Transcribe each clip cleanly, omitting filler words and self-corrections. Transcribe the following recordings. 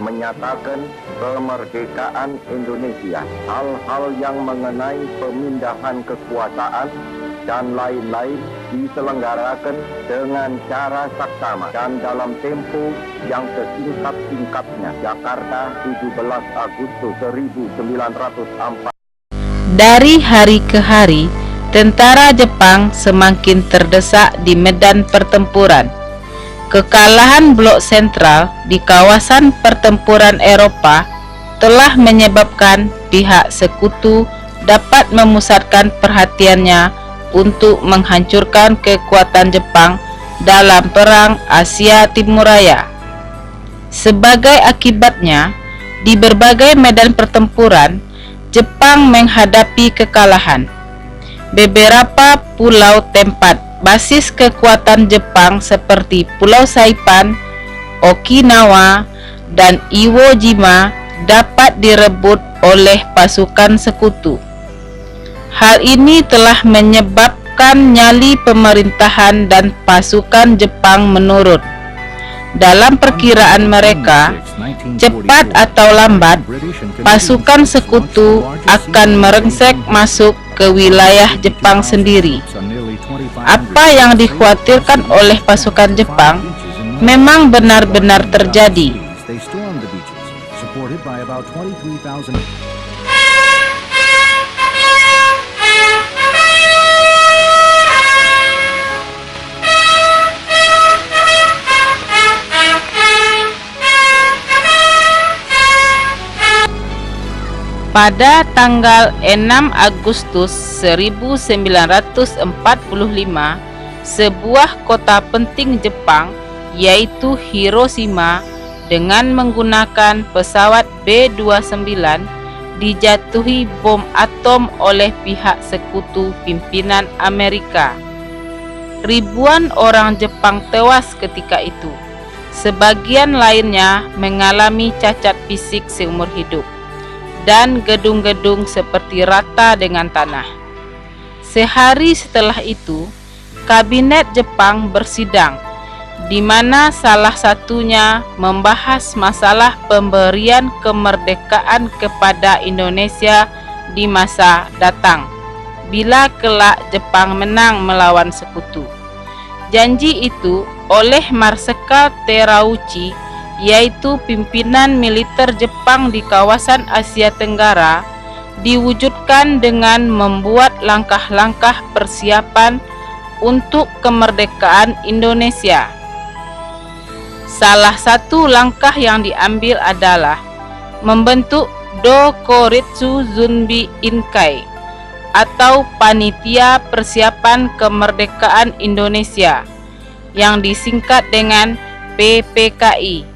menyatakan kemerdekaan Indonesia, hal-hal yang mengenai pemindahan kekuasaan dan lain-lain diselenggarakan dengan cara saksama dan dalam tempo yang sesingkat-singkatnya. Jakarta, 17 Agustus 1904. Dari hari ke hari, tentara Jepang semakin terdesak di medan pertempuran. Kekalahan blok sentral di kawasan pertempuran Eropa telah menyebabkan pihak sekutu dapat memusatkan perhatiannya untuk menghancurkan kekuatan Jepang dalam Perang Asia Timur Raya. Sebagai akibatnya, di berbagai medan pertempuran, Jepang menghadapi kekalahan. Beberapa pulau tempat basis kekuatan Jepang seperti Pulau Saipan, Okinawa, dan Iwo Jima dapat direbut oleh pasukan sekutu. Hal ini telah menyebabkan nyali pemerintahan dan pasukan Jepang menurun. Dalam perkiraan mereka, cepat atau lambat, pasukan sekutu akan merengsek masuk ke wilayah Jepang sendiri. Apa yang dikhawatirkan oleh pasukan Jepang memang benar-benar terjadi. Pada tanggal 6 Agustus 1945, sebuah kota penting Jepang, yaitu Hiroshima, dengan menggunakan pesawat B-29 dijatuhi bom atom oleh pihak sekutu pimpinan Amerika. Ribuan orang Jepang tewas ketika itu. Sebagian lainnya mengalami cacat fisik seumur hidup, dan gedung-gedung seperti rata dengan tanah. Sehari setelah itu, Kabinet Jepang bersidang, di mana salah satunya membahas masalah pemberian kemerdekaan kepada Indonesia di masa datang, bila kelak Jepang menang melawan sekutu. Janji itu oleh Marsekal Terauchi, yaitu pimpinan militer Jepang di kawasan Asia Tenggara, diwujudkan dengan membuat langkah-langkah persiapan untuk kemerdekaan Indonesia. Salah satu langkah yang diambil adalah membentuk Dokuritsu Zunbi Inkai, atau Panitia Persiapan Kemerdekaan Indonesia, yang disingkat dengan PPKI,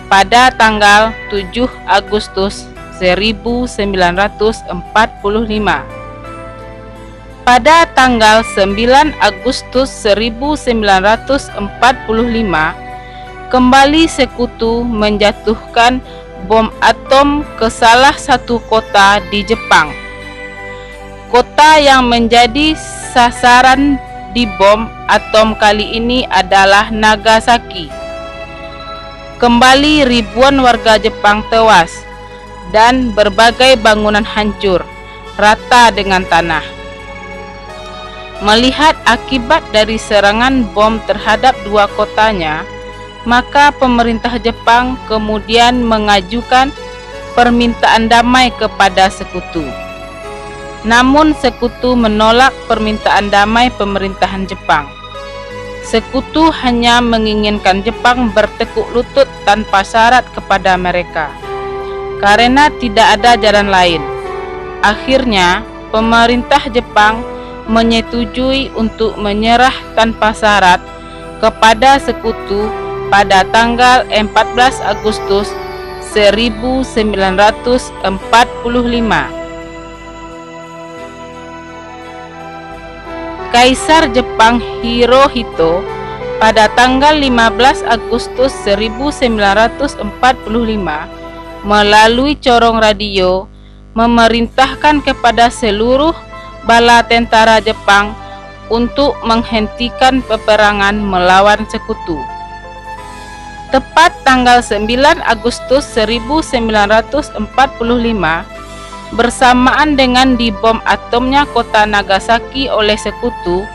pada tanggal 7 Agustus 1945. Pada tanggal 9 Agustus 1945, kembali sekutu menjatuhkan bom atom ke salah satu kota di Jepang. Kota yang menjadi sasaran di bom atom kali ini adalah Nagasaki. Kembali ribuan warga Jepang tewas dan berbagai bangunan hancur rata dengan tanah. Melihat akibat dari serangan bom terhadap dua kotanya, maka pemerintah Jepang kemudian mengajukan permintaan damai kepada sekutu. Namun sekutu menolak permintaan damai pemerintahan Jepang. Sekutu hanya menginginkan Jepang bertekuk lutut tanpa syarat kepada mereka, karena tidak ada jalan lain. Akhirnya, pemerintah Jepang menyetujui untuk menyerah tanpa syarat kepada sekutu pada tanggal 14 Agustus 1945. Kaisar Jepang Hirohito pada tanggal 15 Agustus 1945 melalui corong radio memerintahkan kepada seluruh bala tentara Jepang untuk menghentikan peperangan melawan sekutu. Tepat tanggal 9 Agustus 1945, bersamaan dengan dibom atomnya kota Nagasaki oleh sekutu,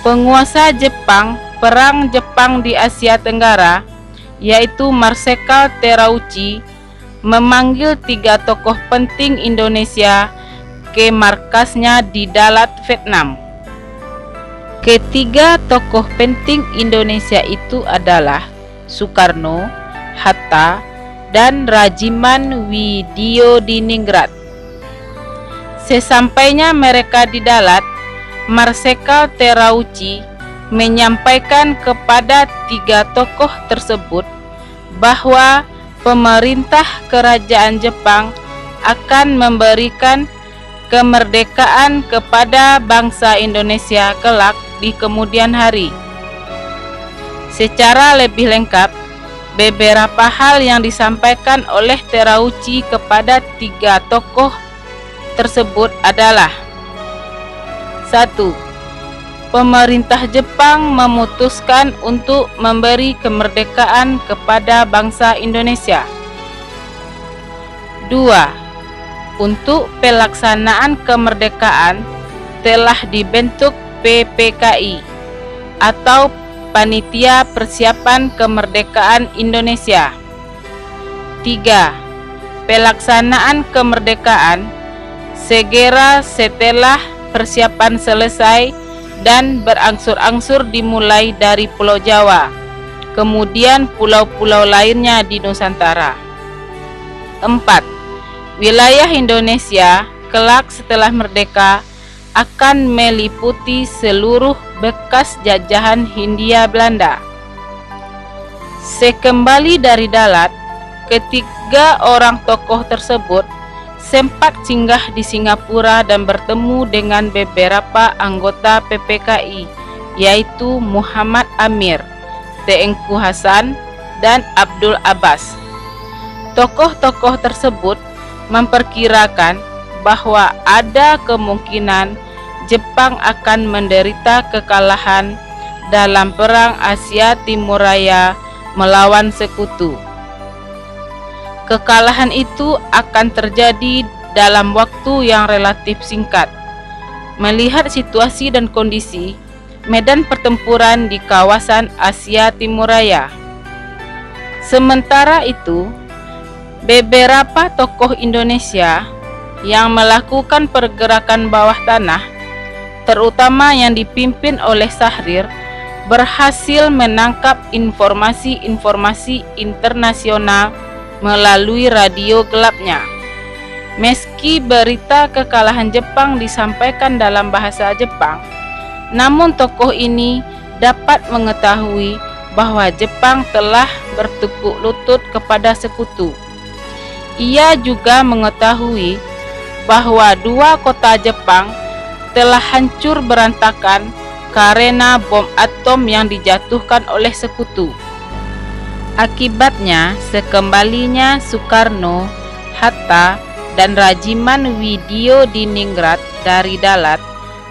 penguasa Jepang Perang Jepang di Asia Tenggara, yaitu Marsekal Terauchi, memanggil 3 tokoh penting Indonesia ke markasnya di Dalat, Vietnam. Ketiga tokoh penting Indonesia itu adalah Soekarno, Hatta, dan Rajiman Widyodiningrat. Sesampainya mereka di Dalat, Marsekal Terauchi menyampaikan kepada 3 tokoh tersebut bahwa pemerintah kerajaan Jepang akan memberikan kemerdekaan kepada bangsa Indonesia kelak di kemudian hari. Secara lebih lengkap, beberapa hal yang disampaikan oleh Terauchi kepada 3 tokoh tersebut adalah: 1. Pemerintah Jepang memutuskan untuk memberi kemerdekaan kepada bangsa Indonesia. 2. Untuk pelaksanaan kemerdekaan telah dibentuk PPKI atau Panitia Persiapan Kemerdekaan Indonesia. 3. Pelaksanaan kemerdekaan segera setelah persiapan selesai dan berangsur-angsur dimulai dari Pulau Jawa, kemudian pulau-pulau lainnya di Nusantara. 4. Wilayah Indonesia kelak setelah merdeka akan meliputi seluruh bekas jajahan Hindia Belanda. Sekembali dari Dalat, ketiga orang tokoh tersebut sempat singgah di Singapura dan bertemu dengan beberapa anggota PPKI, yaitu Muhammad Amir, Tengku Hasan, dan Abdul Abbas. Tokoh-tokoh tersebut memperkirakan bahwa ada kemungkinan Jepang akan menderita kekalahan dalam Perang Asia Timur Raya melawan sekutu. Kekalahan itu akan terjadi dalam waktu yang relatif singkat. Melihat situasi dan kondisi medan pertempuran di kawasan Asia Timur Raya. Sementara itu, beberapa tokoh Indonesia yang melakukan pergerakan bawah tanah, terutama yang dipimpin oleh Syahrir, berhasil menangkap informasi-informasi internasional melalui radio gelapnya. Meski berita kekalahan Jepang disampaikan dalam bahasa Jepang, namun tokoh ini dapat mengetahui bahwa Jepang telah bertekuk lutut kepada sekutu. Ia juga mengetahui bahwa 2 kota Jepang telah hancur berantakan karena bom atom yang dijatuhkan oleh sekutu. Akibatnya, sekembalinya Soekarno, Hatta, dan Rajiman Widyodiningrat dari Dalat,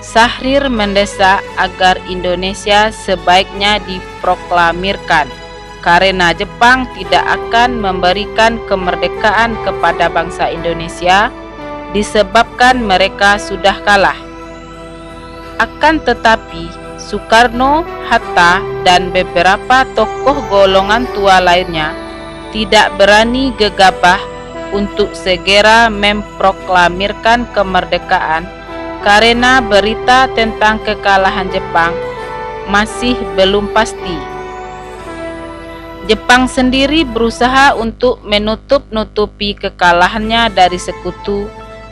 Syahrir mendesak agar Indonesia sebaiknya diproklamirkan karena Jepang tidak akan memberikan kemerdekaan kepada bangsa Indonesia disebabkan mereka sudah kalah. Akan tetapi, Soekarno, Hatta, dan beberapa tokoh golongan tua lainnya tidak berani gegabah untuk segera memproklamirkan kemerdekaan karena berita tentang kekalahan Jepang masih belum pasti. Jepang sendiri berusaha untuk menutup-nutupi kekalahannya dari sekutu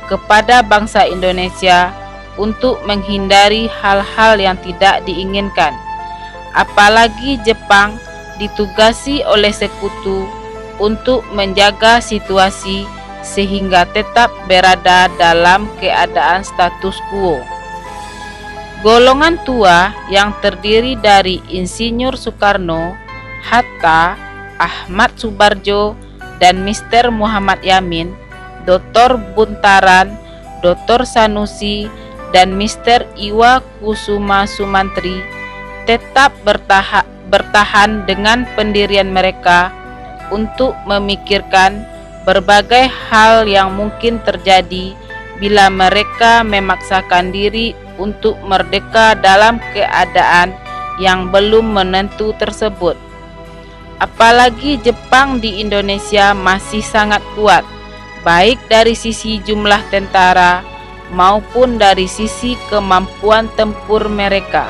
kepada bangsa Indonesia untuk menghindari hal-hal yang tidak diinginkan. Apalagi Jepang ditugasi oleh sekutu untuk menjaga situasi sehingga tetap berada dalam keadaan status quo. Golongan tua yang terdiri dari Insinyur Soekarno, Hatta, Ahmad Subarjo, dan Mr. Muhammad Yamin, Dr. Buntaran, Dr. Sanusi, dan Mr. Iwa Kusuma Sumantri tetap bertahan dengan pendirian mereka untuk memikirkan berbagai hal yang mungkin terjadi bila mereka memaksakan diri untuk merdeka dalam keadaan yang belum menentu tersebut. Apalagi Jepang di Indonesia masih sangat kuat, baik dari sisi jumlah tentara maupun dari sisi kemampuan tempur mereka.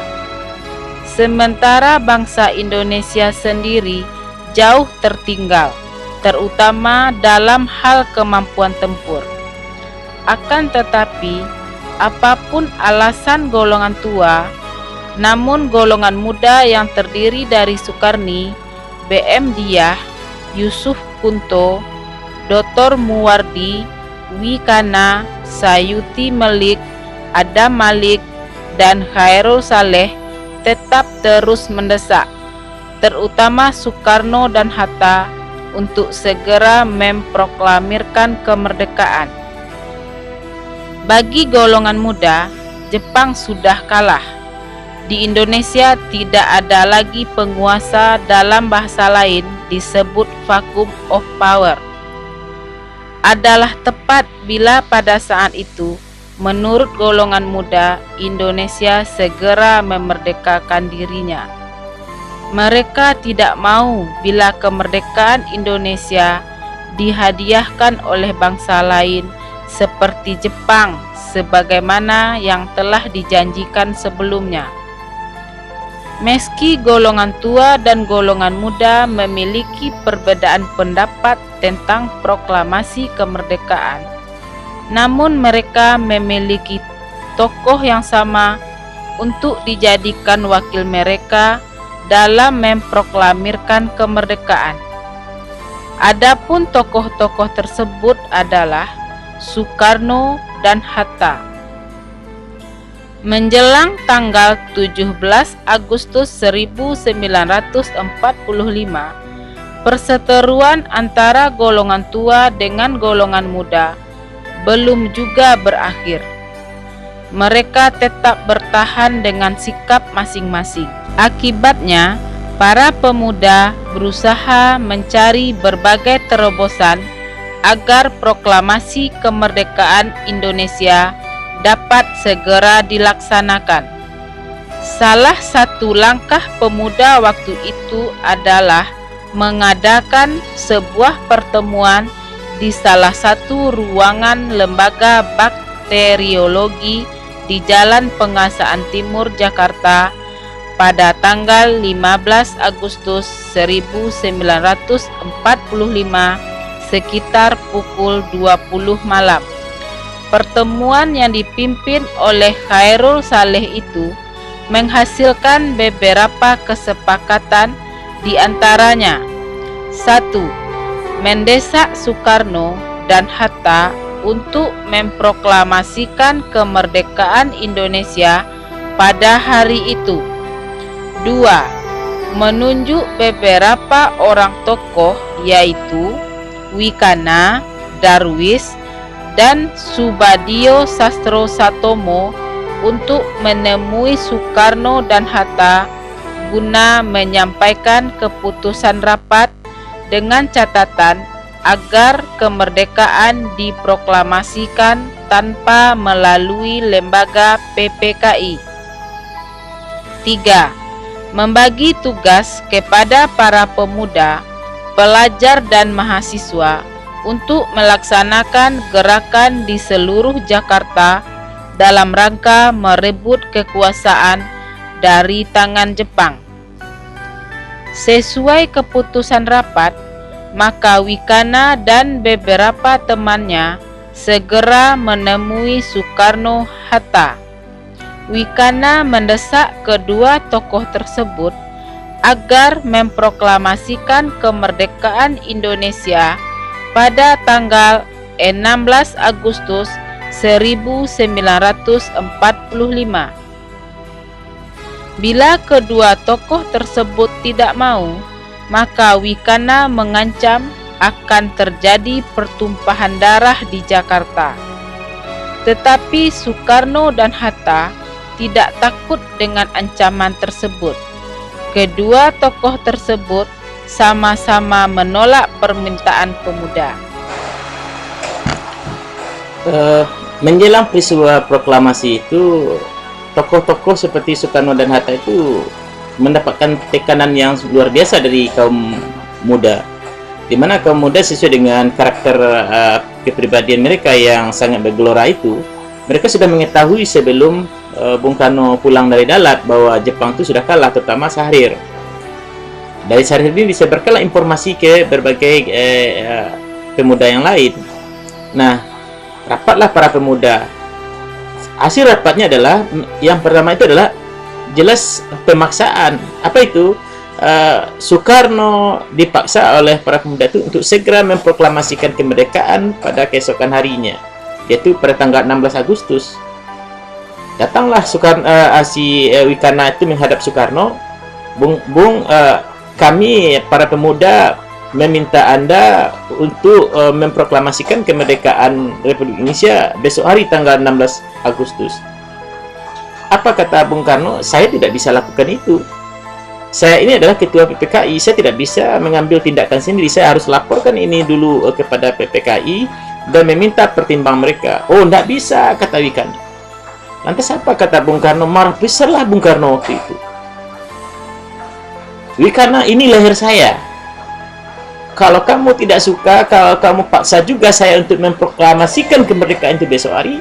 Sementara bangsa Indonesia sendiri jauh tertinggal, terutama dalam hal kemampuan tempur. Akan tetapi, apapun alasan golongan tua, namun golongan muda yang terdiri dari Sukarni, BM Diah, Yusuf Kunto, Dr. Muwardi, Wikana, Sayuti Melik, Adam Malik, dan Khairul Saleh tetap terus mendesak, terutama Soekarno dan Hatta, untuk segera memproklamirkan kemerdekaan. Bagi golongan muda, Jepang sudah kalah. Di Indonesia tidak ada lagi penguasa, dalam bahasa lain disebut vacuum of power. Adalah tepat bila pada saat itu, menurut golongan muda, Indonesia segera memerdekakan dirinya. Mereka tidak mau bila kemerdekaan Indonesia dihadiahkan oleh bangsa lain seperti Jepang, sebagaimana yang telah dijanjikan sebelumnya. Meski golongan tua dan golongan muda memiliki perbedaan pendapat tentang proklamasi kemerdekaan, namun mereka memiliki tokoh yang sama untuk dijadikan wakil mereka dalam memproklamirkan kemerdekaan. Adapun tokoh-tokoh tersebut adalah Soekarno dan Hatta. Menjelang tanggal 17 Agustus 1945, perseteruan antara golongan tua dengan golongan muda belum juga berakhir. Mereka tetap bertahan dengan sikap masing-masing. Akibatnya, para pemuda berusaha mencari berbagai terobosan agar proklamasi kemerdekaan Indonesia dapat segera dilaksanakan. Salah satu langkah pemuda waktu itu adalah mengadakan sebuah pertemuan di salah satu ruangan lembaga bakteriologi di Jalan Pengasaan Timur, Jakarta pada tanggal 15 Agustus 1945 sekitar pukul 20 malam. Pertemuan yang dipimpin oleh Khairul Saleh itu menghasilkan beberapa kesepakatan, di antaranya: 1. Mendesak Soekarno dan Hatta untuk memproklamasikan kemerdekaan Indonesia pada hari itu. 2. Menunjuk beberapa orang tokoh yaitu Wikana, Darwis, dan Subadio Sastro Satomo untuk menemui Soekarno dan Hatta guna menyampaikan keputusan rapat dengan catatan agar kemerdekaan diproklamasikan tanpa melalui lembaga PPKI. 3. Membagi tugas kepada para pemuda, pelajar dan mahasiswa untuk melaksanakan gerakan di seluruh Jakarta dalam rangka merebut kekuasaan dari tangan Jepang. Sesuai keputusan rapat, maka Wikana dan beberapa temannya segera menemui Soekarno-Hatta. Wikana mendesak kedua tokoh tersebut agar memproklamasikan kemerdekaan Indonesia pada tanggal 16 Agustus 1945. Bila kedua tokoh tersebut tidak mau, maka Wikana mengancam akan terjadi pertumpahan darah di Jakarta. Tetapi Soekarno dan Hatta tidak takut dengan ancaman tersebut. Kedua tokoh tersebut sama-sama menolak permintaan pemuda. Menjelang peristiwa proklamasi itu, tokoh-tokoh seperti Soekarno dan Hatta itu mendapatkan tekanan yang luar biasa dari kaum muda, di mana kaum muda sesuai dengan karakter kepribadian mereka yang sangat bergelora itu, mereka sudah mengetahui sebelum Bung Karno pulang dari Dalat bahwa Jepang itu sudah kalah, terutama Syahrir. Dari Syahrir ini disebarkanlah informasi ke berbagai pemuda yang lain. Nah, rapatlah para pemuda. Hasil rapatnya adalah, yang pertama itu adalah jelas pemaksaan. Apa itu? Soekarno dipaksa oleh para pemuda itu untuk segera memproklamasikan kemerdekaan pada keesokan harinya, yaitu pada tanggal 16 Agustus. Datanglah Wikana itu menghadap Soekarno. Kami para pemuda meminta Anda untuk memproklamasikan kemerdekaan Republik Indonesia besok hari tanggal 16 Agustus. Apa kata Bung Karno? Saya tidak bisa lakukan itu. Saya ini adalah ketua PPKI, saya tidak bisa mengambil tindakan sendiri. Saya harus laporkan ini dulu kepada PPKI dan meminta pertimbangan mereka. Oh, tidak bisa, kata Wikana. Lantas apa kata Bung Karno? Marah besarlah Bung Karno waktu itu. Wikana, ini leher saya. Kalau kamu tidak suka, kalau kamu paksa juga saya untuk memproklamasikan kemerdekaan itu besok hari,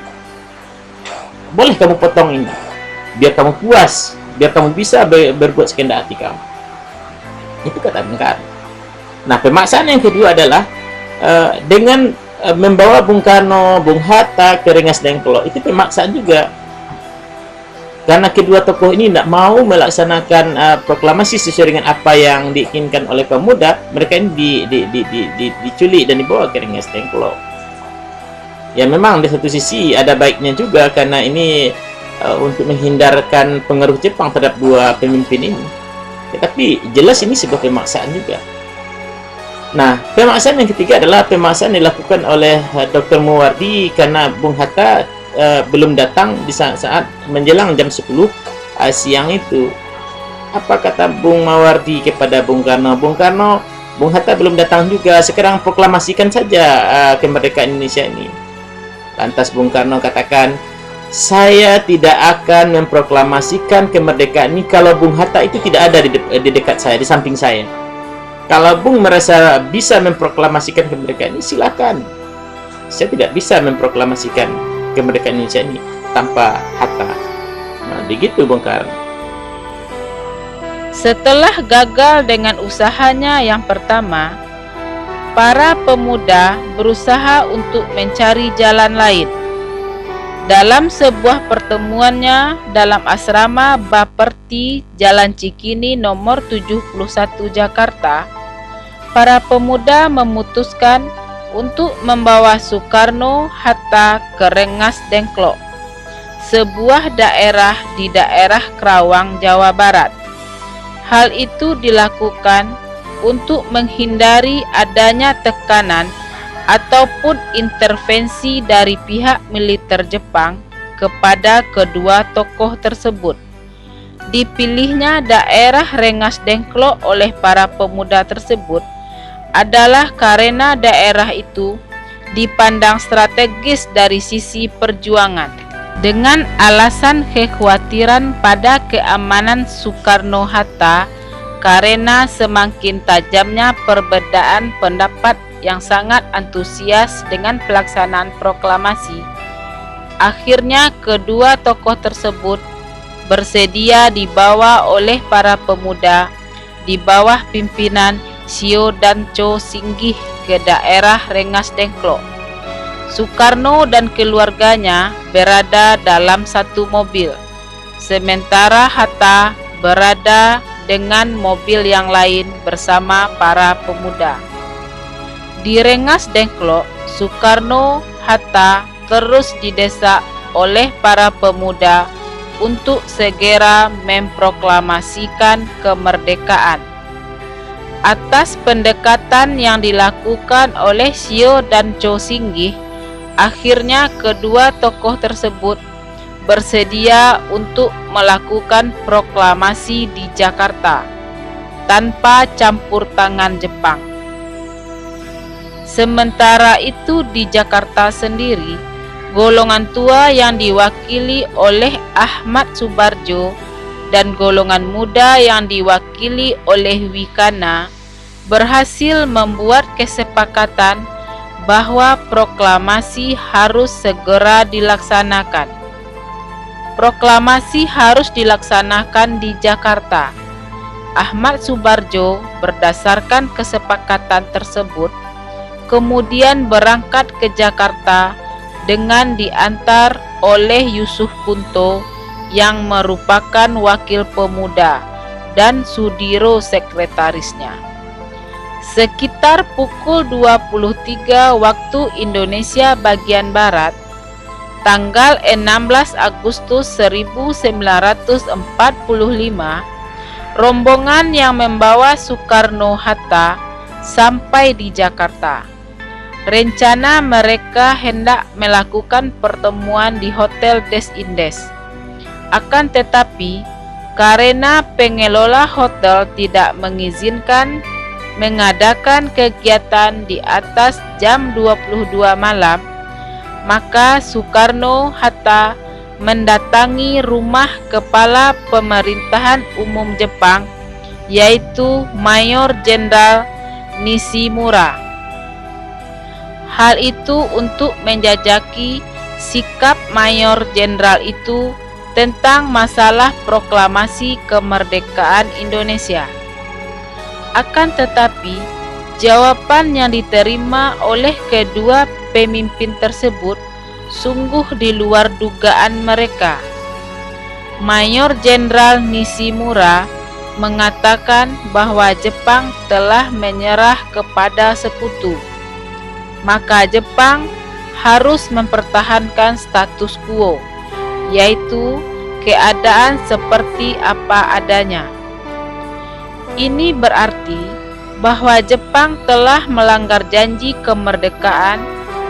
boleh kamu potong ini. Biar kamu puas, biar kamu bisa berbuat sekehendak hati kamu. Itu kata Bung Karno. Nah, pemaksaan yang kedua adalah dengan membawa Bung Karno, Bung Hatta ke Rengas Dengklok. Itu pemaksaan juga. Karena kedua tokoh ini tidak mau melaksanakan proklamasi sesuai dengan apa yang diinginkan oleh kaum muda, mereka ini diculik dan dibawa ke Rengas Dengklok. Ya, memang di satu sisi ada baiknya juga, karena ini untuk menghindarkan pengaruh Jepang terhadap dua pemimpin ini. Tetapi jelas ini sebuah pemaksaan juga. Nah, pemaksaan yang ketiga adalah pemaksaan dilakukan oleh Dr. Mawardi karena Bung Hatta belum datang di saat menjelang jam 10 siang itu. Apa kata Bung Mawardi kepada Bung Karno? Bung Karno, Bung Hatta belum datang juga, sekarang proklamasikan saja kemerdekaan Indonesia ini. Lantas Bung Karno katakan, saya tidak akan memproklamasikan kemerdekaan ini kalau Bung Hatta itu tidak ada di dekat saya, di samping saya. Kalau Bung merasa bisa memproklamasikan kemerdekaan ini, silakan. Saya tidak bisa memproklamasikan kemerdekaan Indonesia ini tanpa Hatta. Nah, begitu Bung Karno. Setelah gagal dengan usahanya yang pertama, para pemuda berusaha untuk mencari jalan lain. Dalam sebuah pertemuannya dalam asrama Baperti, Jalan Cikini nomor 71 Jakarta, para pemuda memutuskan untuk membawa Soekarno Hatta ke Rengas Dengklok, sebuah daerah di daerah Kerawang, Jawa Barat. Hal itu dilakukan untuk menghindari adanya tekanan ataupun intervensi dari pihak militer Jepang kepada kedua tokoh tersebut. Dipilihnya daerah Rengas Dengklok oleh para pemuda tersebut adalah karena daerah itu dipandang strategis dari sisi perjuangan, dengan alasan kekhawatiran pada keamanan Soekarno-Hatta karena semakin tajamnya perbedaan pendapat yang sangat antusias dengan pelaksanaan proklamasi. Akhirnya kedua tokoh tersebut bersedia dibawa oleh para pemuda di bawah pimpinan Sio dan Cho Singgih ke daerah Rengas Dengklok. Soekarno dan keluarganya berada dalam satu mobil, sementara Hatta berada dengan mobil yang lain bersama para pemuda. Di Rengas Dengklok, Soekarno Hatta terus didesak oleh para pemuda untuk segera memproklamasikan kemerdekaan. Atas pendekatan yang dilakukan oleh Sio dan Cho Singgih, akhirnya kedua tokoh tersebut bersedia untuk melakukan proklamasi di Jakarta. tanpa campur tangan Jepang. Sementara itu di Jakarta sendiri, golongan tua yang diwakili oleh Ahmad Subarjo dan golongan muda yang diwakili oleh Wikana berhasil membuat kesepakatan bahwa proklamasi harus segera dilaksanakan. Proklamasi harus dilaksanakan di Jakarta. Ahmad Subarjo berdasarkan kesepakatan tersebut kemudian berangkat ke Jakarta dengan diantar oleh Yusuf Punto yang merupakan wakil pemuda dan Sudiro sekretarisnya. Sekitar pukul 23 waktu Indonesia bagian Barat, tanggal 16 Agustus 1945, rombongan yang membawa Soekarno-Hatta sampai di Jakarta. Rencana mereka hendak melakukan pertemuan di Hotel Des Indes. Akan tetapi, karena pengelola hotel tidak mengizinkan mengadakan kegiatan di atas jam 22 malam, maka Soekarno-Hatta mendatangi rumah Kepala Pemerintahan Umum Jepang, yaitu Mayor Jenderal Nishimura. Hal itu untuk menjajaki sikap Mayor Jenderal itu tentang masalah proklamasi kemerdekaan Indonesia. Akan tetapi, jawaban yang diterima oleh kedua pemimpin tersebut sungguh di luar dugaan mereka. Mayor Jenderal Nishimura mengatakan bahwa Jepang telah menyerah kepada sekutu. Maka Jepang harus mempertahankan status quo, yaitu keadaan seperti apa adanya. Ini berarti bahwa Jepang telah melanggar janji kemerdekaan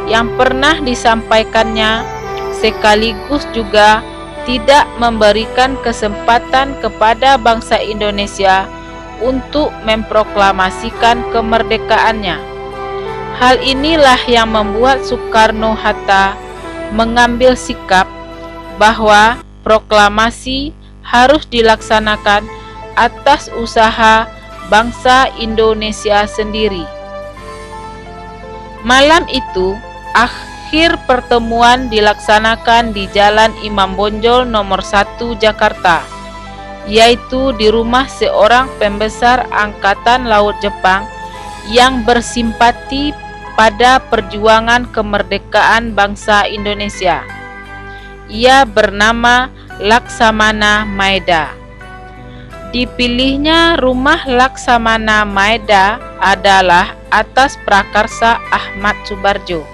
yang pernah disampaikannya, sekaligus juga tidak memberikan kesempatan kepada bangsa Indonesia untuk memproklamasikan kemerdekaannya. Hal inilah yang membuat Soekarno-Hatta mengambil sikap bahwa proklamasi harus dilaksanakan atas usaha bangsa Indonesia sendiri. Malam itu, akhir pertemuan dilaksanakan di Jalan Imam Bonjol nomor 1 Jakarta, yaitu di rumah seorang pembesar Angkatan Laut Jepang yang bersimpati pada perjuangan kemerdekaan bangsa Indonesia. Ia bernama Laksamana Maeda. Dipilihnya rumah Laksamana Maeda adalah atas prakarsa Ahmad Subarjo.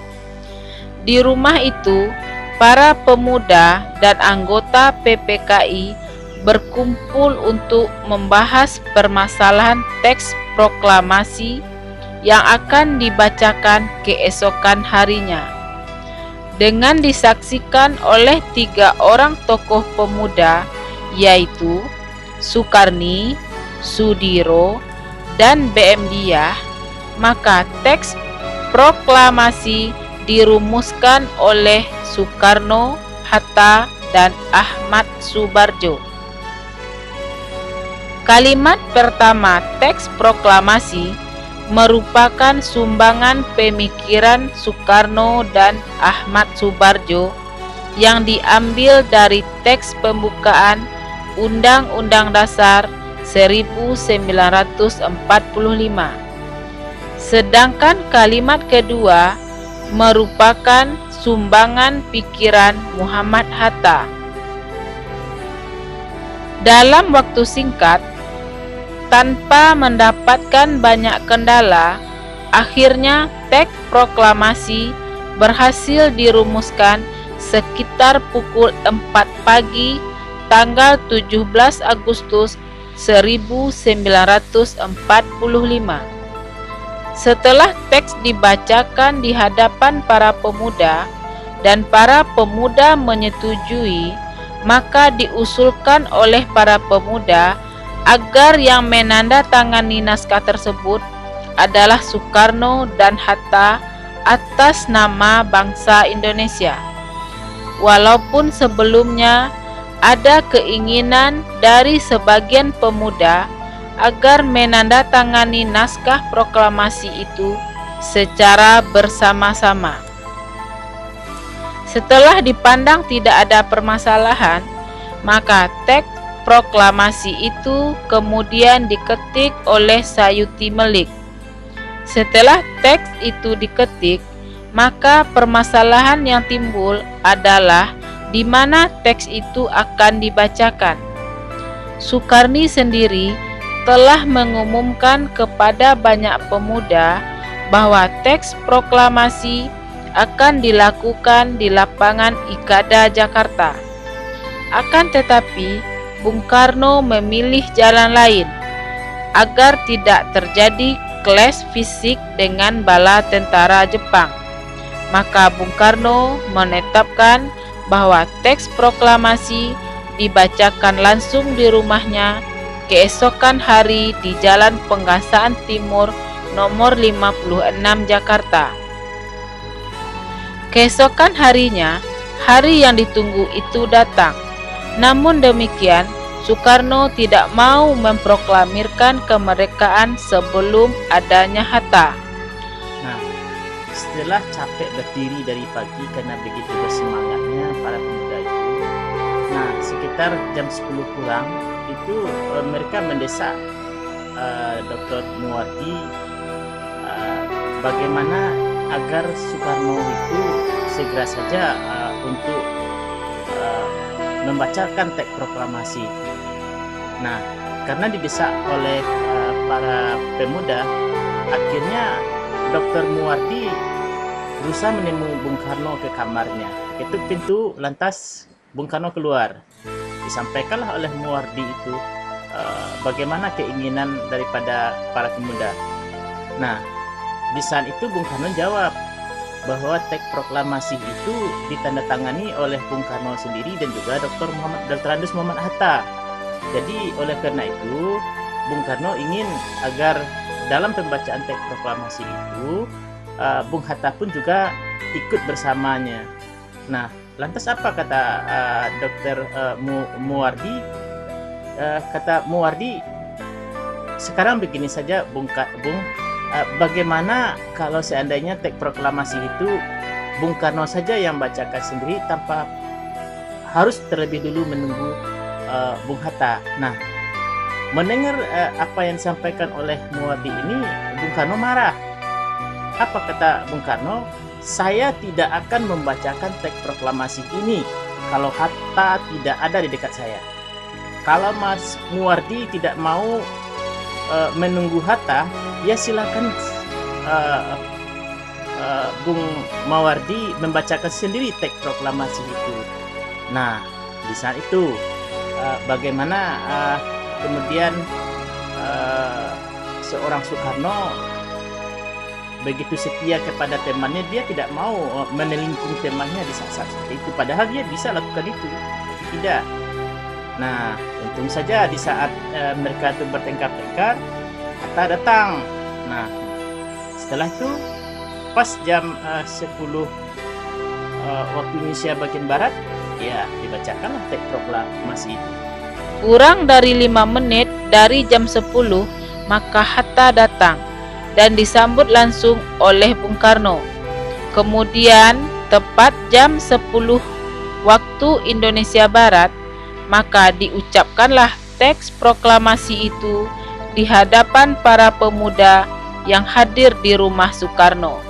Di rumah itu, para pemuda dan anggota PPKI berkumpul untuk membahas permasalahan teks proklamasi yang akan dibacakan keesokan harinya, dengan disaksikan oleh 3 orang tokoh pemuda, yaitu Sukarni, Sudiro, dan BM Diah. Maka teks proklamasi dirumuskan oleh Soekarno, Hatta, dan Ahmad Subarjo. Kalimat pertama teks proklamasi merupakan sumbangan pemikiran Soekarno dan Ahmad Subarjo yang diambil dari teks pembukaan Undang-Undang Dasar 1945. Sedangkan kalimat kedua merupakan sumbangan pikiran Muhammad Hatta. Dalam waktu singkat, tanpa mendapatkan banyak kendala, akhirnya teks proklamasi berhasil dirumuskan sekitar pukul 4 pagi tanggal 17 Agustus 1945. Setelah teks dibacakan di hadapan para pemuda dan para pemuda menyetujui, maka diusulkan oleh para pemuda agar yang menandatangani naskah tersebut adalah Soekarno dan Hatta atas nama bangsa Indonesia. Walaupun sebelumnya ada keinginan dari sebagian pemuda agar menandatangani naskah proklamasi itu secara bersama-sama. Setelah dipandang tidak ada permasalahan, maka teks proklamasi itu kemudian diketik oleh Sayuti Melik. Setelah teks itu diketik, maka permasalahan yang timbul adalah di mana teks itu akan dibacakan. Soekarni sendiri telah mengumumkan kepada banyak pemuda bahwa teks proklamasi akan dilakukan di lapangan Ikada, Jakarta. Akan tetapi, Bung Karno memilih jalan lain agar tidak terjadi clash fisik dengan bala tentara Jepang. Maka Bung Karno menetapkan bahwa teks proklamasi dibacakan langsung di rumahnya keesokan hari di Jalan Penggasaan Timur nomor 56 Jakarta. Keesokan harinya, hari yang ditunggu itu datang. Namun demikian, Soekarno tidak mau memproklamirkan kemerdekaan sebelum adanya Hatta. Nah, setelah capek berdiri dari pagi karena begitu bersemangatnya para pemuda itu, nah sekitar jam 10 kurang itu mereka mendesak Dr. Muwardi bagaimana agar Soekarno itu segera saja untuk membacakan teks proklamasi. Nah, karena didesak oleh para pemuda, akhirnya Dr. Muwardi berusaha menemui Bung Karno ke kamarnya. Ketuk pintu, lantas Bung Karno keluar. Disampaikanlah oleh Muwardi itu bagaimana keinginan daripada para pemuda. Nah, di saat itu Bung Karno jawab bahwa teks proklamasi itu ditandatangani oleh Bung Karno sendiri dan juga Dr. Andes Muhammad Hatta. Jadi oleh karena itu Bung Karno ingin agar dalam pembacaan teks proklamasi itu Bung Hatta pun juga ikut bersamanya. Nah, lantas apa kata Dr. Muwardi? Kata Muwardi, sekarang begini saja bagaimana kalau seandainya teks proklamasi itu Bung Karno saja yang bacakan sendiri tanpa harus terlebih dulu menunggu Bung Hatta. Nah, mendengar apa yang disampaikan oleh Muwardi ini, Bung Karno marah. Apa kata Bung Karno? Saya tidak akan membacakan teks proklamasi ini kalau Hatta tidak ada di dekat saya. Kalau Mas Muwardi tidak mau menunggu Hatta, ya silakan Bung Muwardi membacakan sendiri teks proklamasi itu. Nah, di saat itu bagaimana kemudian seorang Soekarno begitu setia kepada temannya, dia tidak mau menelingkung temannya di saat seperti itu, padahal dia bisa lakukan itu, tapi tidak. Nah, untung saja di saat mereka itu bertengkar-tengkar, Hatta datang. Nah, setelah itu pas jam 10 waktu Indonesia bagian barat, ya dibacakanlah teks proklamasi itu. Kurang dari 5 menit dari jam 10, maka Hatta datang dan disambut langsung oleh Bung Karno. Kemudian tepat jam 10 waktu Indonesia Barat, maka diucapkanlah teks proklamasi itu di hadapan para pemuda yang hadir di rumah Soekarno.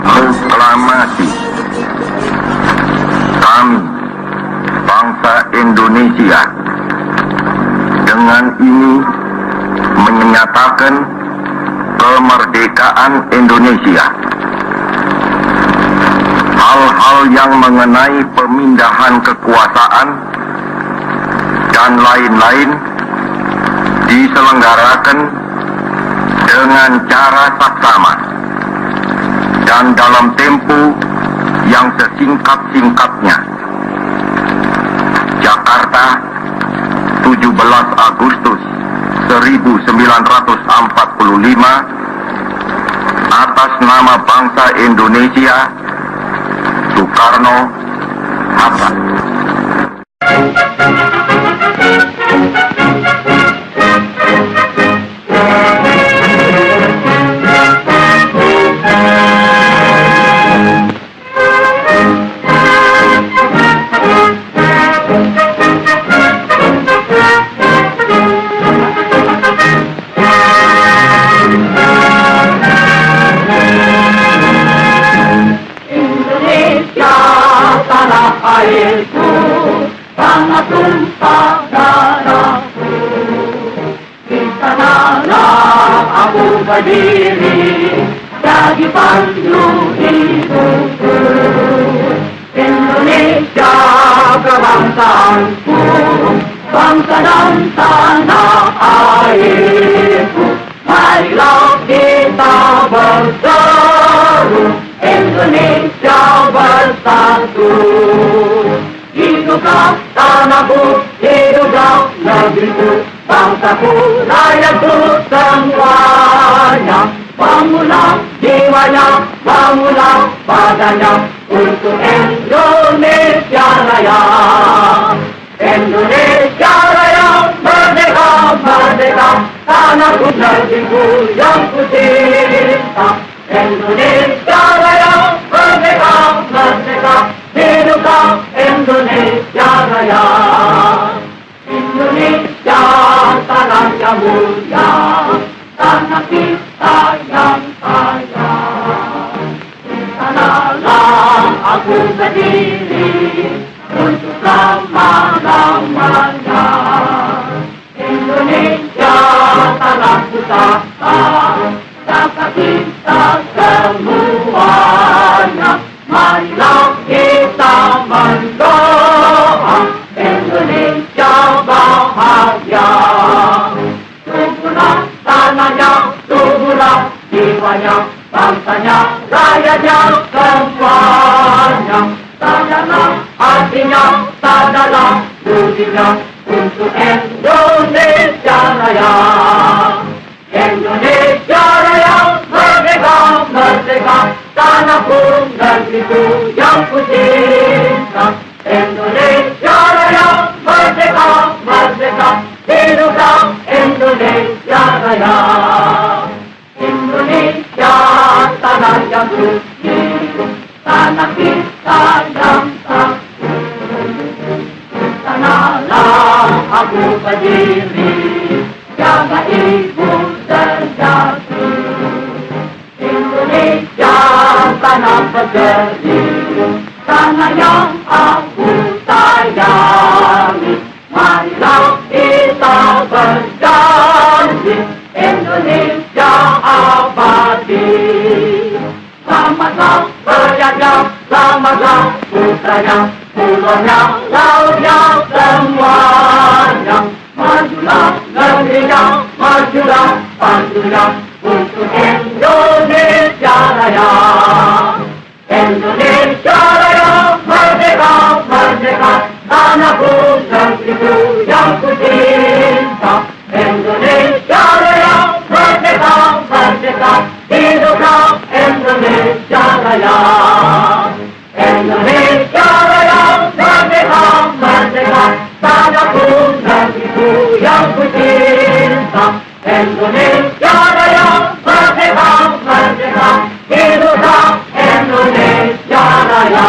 Proklamasi. Kami, bangsa Indonesia, dengan ini menyatakan kemerdekaan Indonesia. Hal-hal yang mengenai pemindahan kekuasaan dan lain-lain diselenggarakan dengan cara saksama dan dalam tempo yang sesingkat-singkatnya. Jakarta, 17 Agustus 1945, atas nama bangsa Indonesia, Soekarno-Hatta. Airku, tanah tumpah darahku, di sanalah aku berdiri, jadi pandu hidupku. Indonesia kebangsaanku, bangsa dan tanah airku, marilah kita berseru, Indonesia bersatu. Hiduplah tanahku, hiduplah negeriku, bangsaku, rakyatku semuanya. Bangunlah jiwanya, bangunlah badannya, untuk Indonesia Raya. Indonesia Raya, merdeka, merdeka, tanahku, negeriku yang ku cinta. Indonesia Raya, merdeka, merdeka, hiduplah Indonesia Raya. Indonesia tanah yang mulia, tanah kita yang kaya. Di sanalah aku berdiri untuk selama-lamanya. Indonesia tanah pusaka, dapat kita semuanya. Marilah kita mendoa Indonesia bahagia. Suburlah tanahnya, suburlah jiwanya, bangsanya, rakyatnya semuanya. Sadarlah hatinya, sadarlah budinya, untuk Indonesia Raya. Indonesia Raya, merdeka, merdeka, tanahku, negeriku yang ku cinta. Indonesia Raya, merdeka, merdeka, hiduplah Indonesia Raya. Indonesia tanah yang suci, tanah kita yang sakti. Sanalah aku berdiri, jaga ibu sejati. Indonesia tanah berseri, tanah yang aku sayangi. Marilah kita berjanji, Indonesia abadi. Selamatlah rakyatnya, selamatlah putranya, pulaunya, lautnya, semuanya. Majulah negerinya, majulah pandunya, untuk Indonesia Raya. Indonesia Raya, merdeka, merdeka, tanahku, negeriku yang ku cinta. Indonesia Raya, merdeka, merdeka, hiduplah Indonesia Raya. Indonesia Raya, merdeka, merdeka, tanahku, negeriku yang ku cinta. Indonesia Raya, merdeka, merdeka, hiduplah Indonesia Raya.